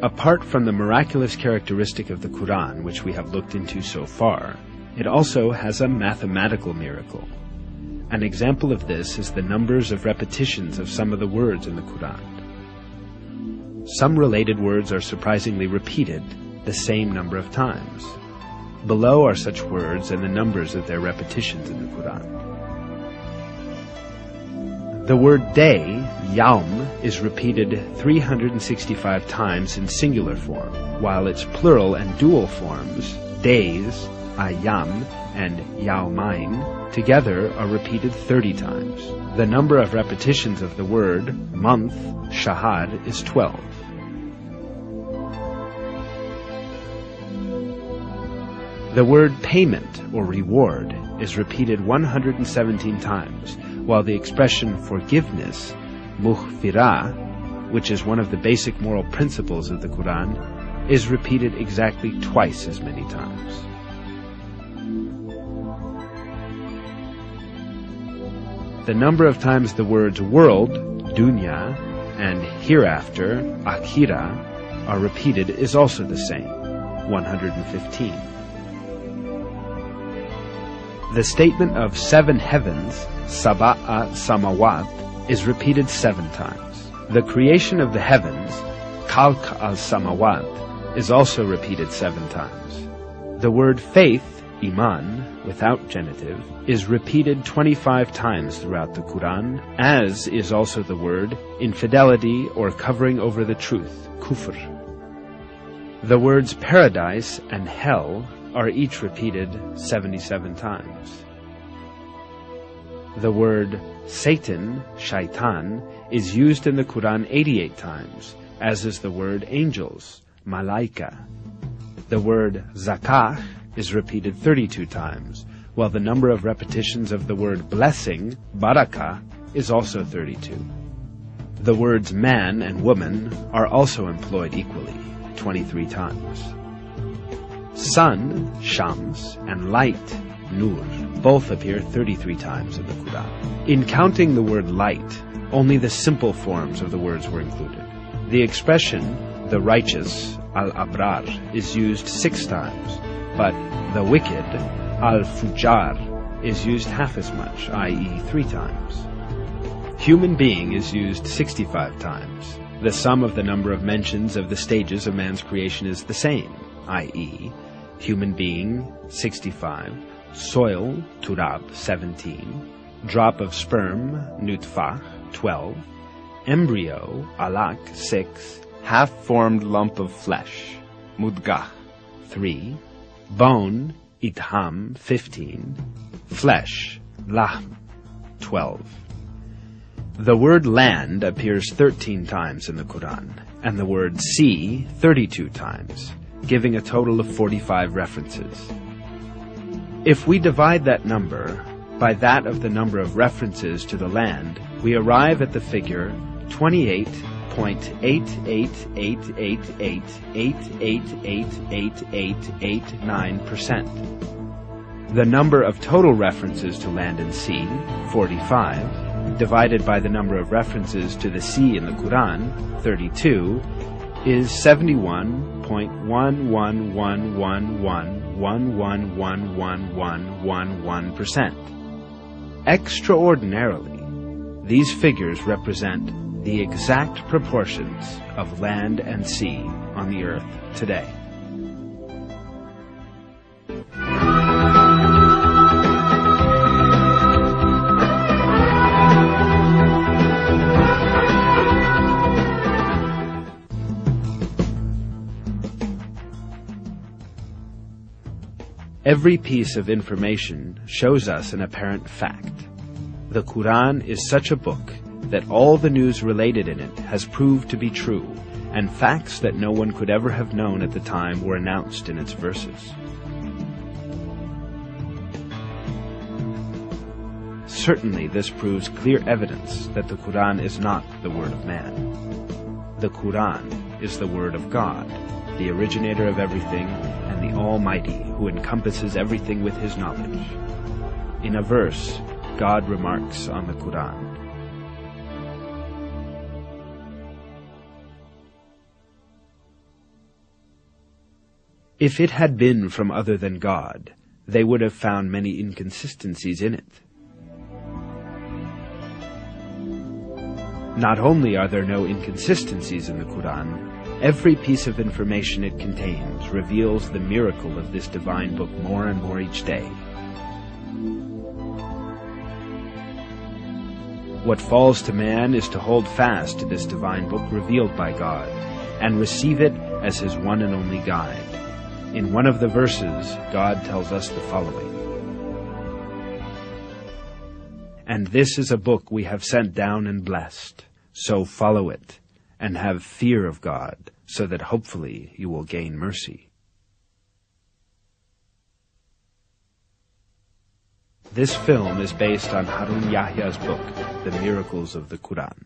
Apart from the miraculous characteristic of the Quran, which we have looked into so far, it also has a mathematical miracle. An example of this is the numbers of repetitions of some of the words in the Quran. Some related words are surprisingly repeated the same number of times. Below are such words and the numbers of their repetitions in the Quran. The word day, yaum, is repeated 365 times in singular form, while its plural and dual forms, days, ayam, and yaumain, together are repeated 30 times. The number of repetitions of the word month, shahar, is 12. The word payment or reward is repeated 117 times, while the expression forgiveness, mughfirah, which is one of the basic moral principles of the Quran, is repeated exactly twice as many times. The number of times the words world, dunya, and hereafter, akhira, are repeated is also the same, 115. The statement of 7 heavens, sab'a samawat, is repeated 7 times. The creation of the heavens, khalq al-samawat, is also repeated 7 times. The word faith, iman, without genitive, is repeated 25 times throughout the Quran, as is also the word infidelity or covering over the truth, kufr. The words paradise and hell are each repeated 77 times. The word Satan, shaitan, is used in the Quran 88 times, as is the word angels, malaika. The word zakah is repeated 32 times, while the number of repetitions of the word blessing, barakah, is also 32. The words man and woman are also employed equally, 23 times. Sun, shams, and light, nur, both appear 33 times in the Quran. In counting the word light, only the simple forms of the words were included. The expression, the righteous, al-abrar, is used 6 times, but the wicked, al-fujar, is used half as much, i.e. 3 times. Human being is used 65 times. The sum of the number of mentions of the stages of man's creation is the same, i.e. human being, 65, soil, turab, 17, drop of sperm, nutfah, 12, embryo, alaq, 6, half-formed lump of flesh, mudgah, 3, bone, idham, 15, flesh, lahm, 12. The word land appears 13 times in the Quran, and the word sea 32 times, giving a total of 45 references. If we divide that number by that of the number of references to the land, we arrive at the figure 28.88888888889%. The number of total references to land and sea, 45, divided by the number of references to the sea in the Quran, 32, is 71.1111111111%. Extraordinarily, these figures represent the exact proportions of land and sea on the earth today. Every piece of information shows us an apparent fact. The Quran is such a book that all the news related in it has proved to be true, and facts that no one could ever have known at the time were announced in its verses. Certainly this proves clear evidence that the Quran is not the word of man. The Quran is the word of God, the originator of everything, and the Almighty, who encompasses everything with His knowledge. In a verse, God remarks on the Quran, If it had been from other than God, they would have found many inconsistencies in it. Not only are there no inconsistencies in the Quran, every piece of information it contains reveals the miracle of this divine book more and more each day. What falls to man is to hold fast to this divine book revealed by God, and receive it as his one and only guide. In one of the verses, God tells us the following: "And this is a book we have sent down and blessed, so follow it, and have fear of God, so that hopefully you will gain mercy." This film is based on Harun Yahya's book, The Miracles of the Quran.